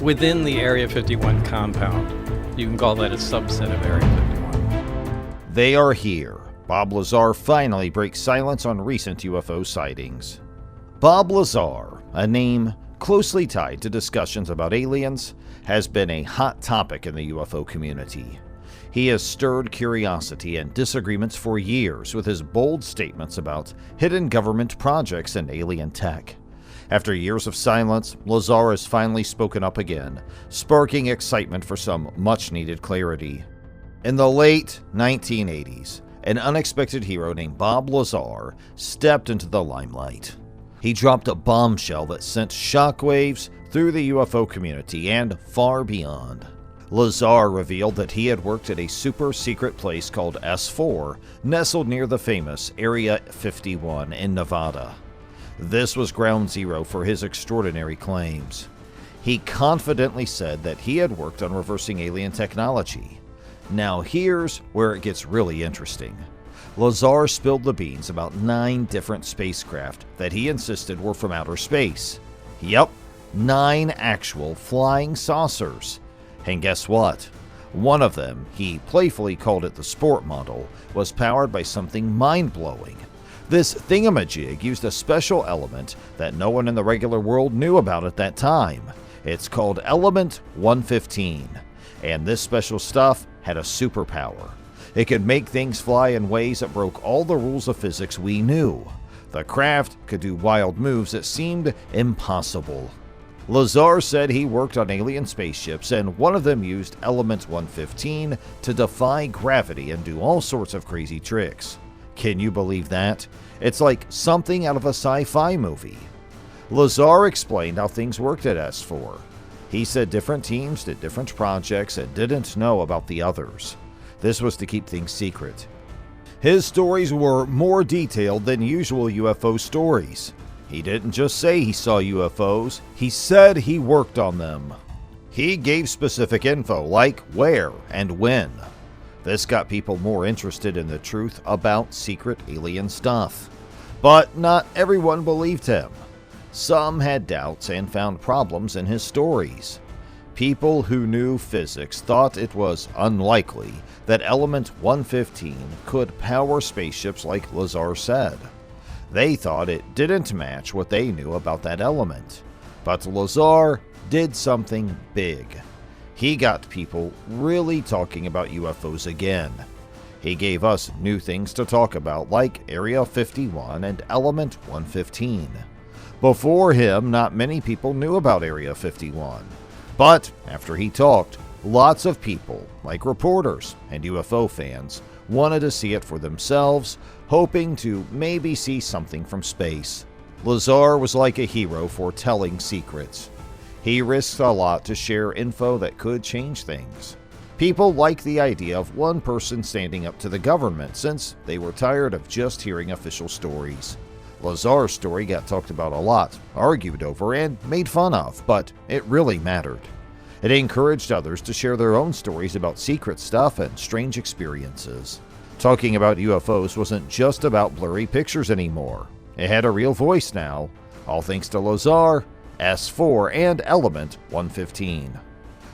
within the Area 51 compound. You can call that a subset of Area 51. They are here. Bob Lazar finally breaks silence on recent UFO sightings. Bob Lazar, a name closely tied to discussions about aliens, has been a hot topic in the UFO community. He has stirred curiosity and disagreements for years with his bold statements about hidden government projects and alien tech. After years of silence, Lazar has finally spoken up again, sparking excitement for some much-needed clarity. In the late 1980s, an unexpected hero named Bob Lazar stepped into the limelight. He dropped a bombshell that sent shockwaves through the UFO community and far beyond. Lazar revealed that he had worked at a super-secret place called S4, nestled near the famous Area 51 in Nevada. This was ground zero for his extraordinary claims. He confidently said that he had worked on reversing alien technology. Now here's where it gets really interesting. Lazar spilled the beans about 9 different spacecraft that he insisted were from outer space. Yep, 9 actual flying saucers. And guess what? One of them, he playfully called it the sport model, was powered by something mind-blowing. This thingamajig used a special element that no one in the regular world knew about at that time. It's called Element 115, and this special stuff had a superpower. It could make things fly in ways that broke all the rules of physics we knew. The craft could do wild moves that seemed impossible. Lazar said he worked on alien spaceships, and one of them used Element 115 to defy gravity and do all sorts of crazy tricks. Can you believe that? It's like something out of a sci-fi movie. Lazar explained how things worked at S4. He said different teams did different projects and didn't know about the others. This was to keep things secret. His stories were more detailed than usual UFO stories. He didn't just say he saw UFOs, he said he worked on them. He gave specific info like where and when. This got people more interested in the truth about secret alien stuff. But not everyone believed him. Some had doubts and found problems in his stories. People who knew physics thought it was unlikely that Element 115 could power spaceships like Lazar said. They thought it didn't match what they knew about that element. But Lazar did something big. He got people really talking about UFOs again. He gave us new things to talk about like Area 51 and Element 115. Before him, not many people knew about Area 51. But after he talked, lots of people, like reporters and UFO fans, wanted to see it for themselves, hoping to maybe see something from space. Lazar was like a hero for telling secrets. He risked a lot to share info that could change things. People liked the idea of one person standing up to the government since they were tired of just hearing official stories. Lazar's story got talked about a lot, argued over, and made fun of, but it really mattered. It encouraged others to share their own stories about secret stuff and strange experiences. Talking about UFOs wasn't just about blurry pictures anymore. It had a real voice now, all thanks to Lazar, S4, and Element 115.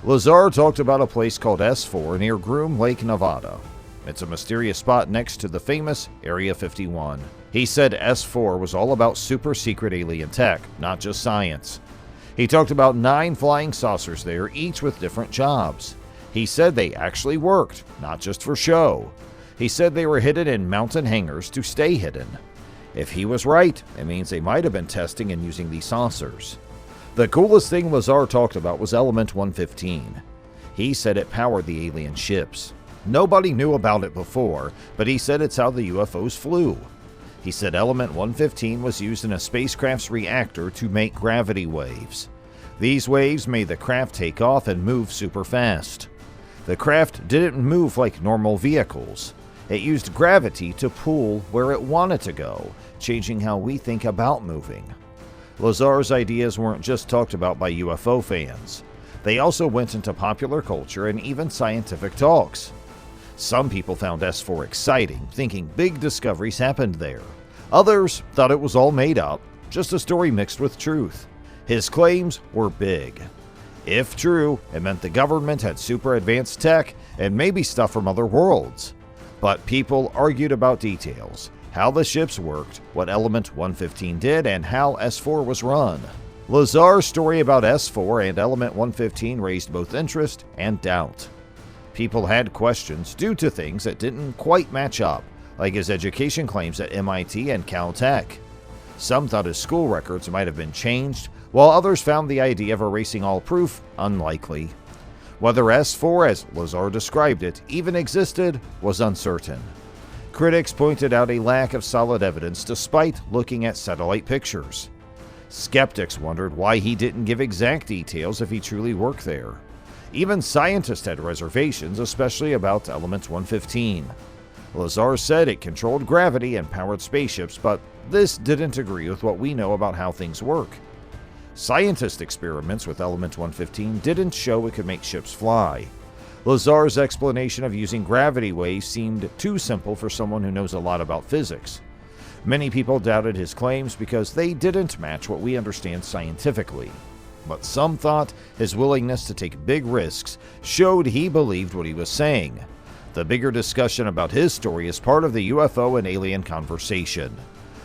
Lazar talked about a place called S4 near Groom Lake, Nevada. It's a mysterious spot next to the famous Area 51. He said S4 was all about super-secret alien tech, not just science. He talked about 9 flying saucers there, each with different jobs. He said they actually worked, not just for show. He said they were hidden in mountain hangars to stay hidden. If he was right, it means they might have been testing and using these saucers. The coolest thing Lazar talked about was Element 115. He said it powered the alien ships. Nobody knew about it before, but he said it's how the UFOs flew. He said Element 115 was used in a spacecraft's reactor to make gravity waves. These waves made the craft take off and move super fast. The craft didn't move like normal vehicles. It used gravity to pull where it wanted to go, changing how we think about moving. Lazar's ideas weren't just talked about by UFO fans. They also went into popular culture and even scientific talks. Some people found S4 exciting, thinking big discoveries happened there. Others thought it was all made up, just a story mixed with truth. His claims were big. If true, it meant the government had super advanced tech and maybe stuff from other worlds. But people argued about details, how the ships worked, what Element 115 did, and how S4 was run. Lazar's story about S4 and Element 115 raised both interest and doubt. People had questions due to things that didn't quite match up, like his education claims at MIT and Caltech. Some thought his school records might have been changed, while others found the idea of erasing all proof unlikely. Whether S4, as Lazar described it, even existed was uncertain. Critics pointed out a lack of solid evidence despite looking at satellite pictures. Skeptics wondered why he didn't give exact details if he truly worked there. Even scientists had reservations, especially about Element 115. Lazar said it controlled gravity and powered spaceships, but this didn't agree with what we know about how things work. Scientist experiments with Element 115 didn't show it could make ships fly. Lazar's explanation of using gravity waves seemed too simple for someone who knows a lot about physics. Many people doubted his claims because they didn't match what we understand scientifically. But some thought his willingness to take big risks showed he believed what he was saying. The bigger discussion about his story is part of the UFO and alien conversation.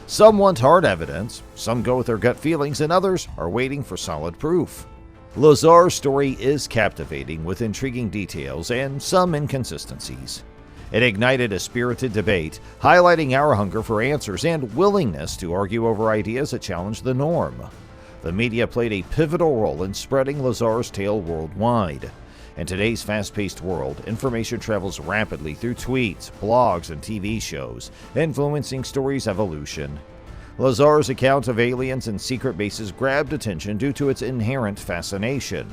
Some want hard evidence, some go with their gut feelings, and others are waiting for solid proof. Lazar's story is captivating with intriguing details and some inconsistencies. It ignited a spirited debate, highlighting our hunger for answers and willingness to argue over ideas that challenge the norm. The media played a pivotal role in spreading Lazar's tale worldwide. In today's fast-paced world, information travels rapidly through tweets, blogs, and TV shows, influencing stories' evolution. Lazar's account of aliens and secret bases grabbed attention due to its inherent fascination.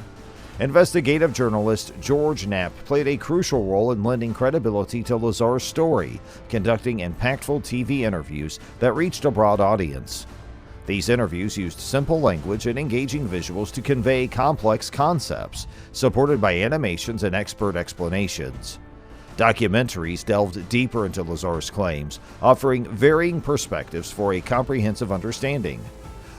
Investigative journalist George Knapp played a crucial role in lending credibility to Lazar's story, conducting impactful TV interviews that reached a broad audience. These interviews used simple language and engaging visuals to convey complex concepts, supported by animations and expert explanations. Documentaries delved deeper into Lazar's claims, offering varying perspectives for a comprehensive understanding.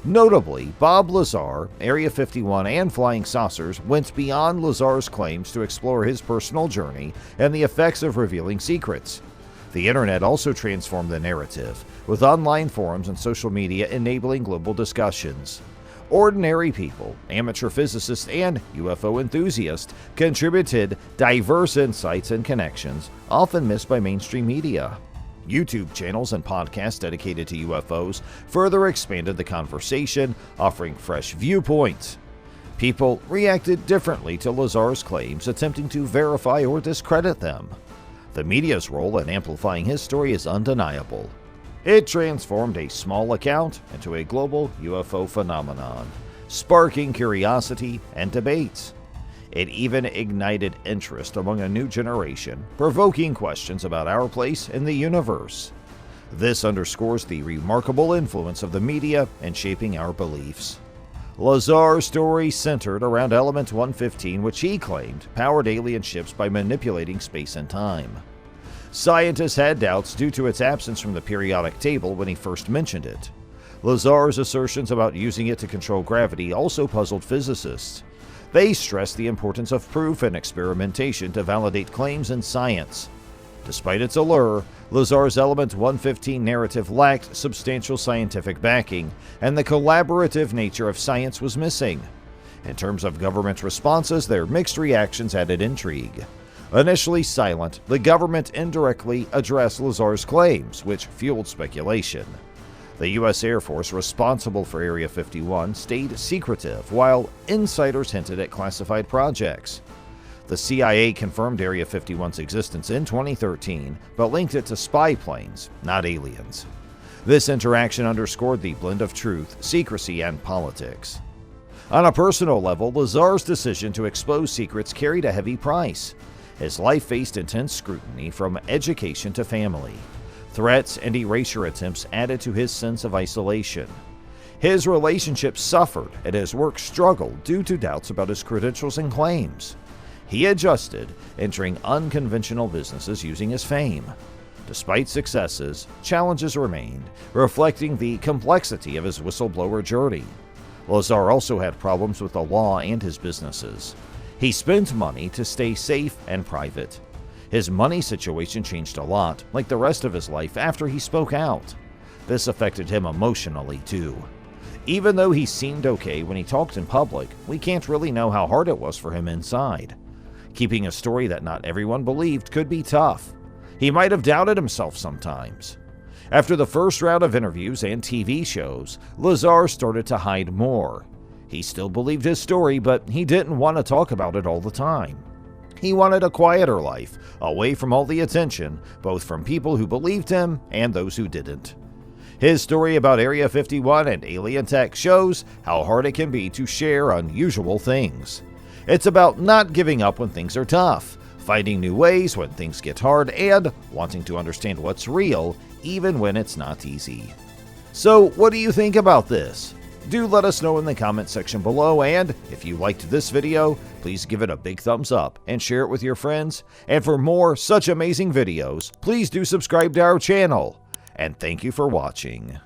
Notably, Bob Lazar, Area 51, and flying saucers went beyond Lazar's claims to explore his personal journey and the effects of revealing secrets. The internet also transformed the narrative, with online forums and social media enabling global discussions. Ordinary people, amateur physicists, and UFO enthusiasts contributed diverse insights and connections, often missed by mainstream media. YouTube channels and podcasts dedicated to UFOs further expanded the conversation, offering fresh viewpoints. People reacted differently to Lazar's claims, attempting to verify or discredit them. The media's role in amplifying his story is undeniable. It transformed a small account into a global UFO phenomenon, sparking curiosity and debates. It even ignited interest among a new generation, provoking questions about our place in the universe. This underscores the remarkable influence of the media in shaping our beliefs. Lazar's story centered around Element 115, which he claimed powered alien ships by manipulating space and time. Scientists had doubts due to its absence from the periodic table when he first mentioned it. Lazar's assertions about using it to control gravity also puzzled physicists. They stressed the importance of proof and experimentation to validate claims in science. Despite its allure, Lazar's Element 115 narrative lacked substantial scientific backing, and the collaborative nature of science was missing. In terms of government responses, their mixed reactions added intrigue. Initially silent, the government indirectly addressed Lazar's claims, which fueled speculation. The U.S. Air Force responsible for Area 51 stayed secretive, while insiders hinted at classified projects. The CIA confirmed Area 51's existence in 2013, but linked it to spy planes, not aliens. This interaction underscored the blend of truth, secrecy, and politics. On a personal level, Lazar's decision to expose secrets carried a heavy price. His life faced intense scrutiny from education to family. Threats and erasure attempts added to his sense of isolation. His relationships suffered and his work struggled due to doubts about his credentials and claims. He adjusted, entering unconventional businesses using his fame. Despite successes, challenges remained, reflecting the complexity of his whistleblower journey. Lazar also had problems with the law and his businesses. He spent money to stay safe and private. His money situation changed a lot, like the rest of his life after he spoke out. This affected him emotionally too. Even though he seemed okay when he talked in public, we can't really know how hard it was for him inside. Keeping a story that not everyone believed could be tough. He might have doubted himself sometimes. After the first round of interviews and TV shows, Lazar started to hide more. He still believed his story, but he didn't want to talk about it all the time. He wanted a quieter life, away from all the attention, both from people who believed him and those who didn't. His story about Area 51 and alien tech shows how hard it can be to share unusual things. It's about not giving up when things are tough, finding new ways when things get hard, and wanting to understand what's real, even when it's not easy. So, what do you think about this? Do let us know in the comment section below, and if you liked this video, please give it a big thumbs up and share it with your friends. And for more such amazing videos, please do subscribe to our channel. And thank you for watching.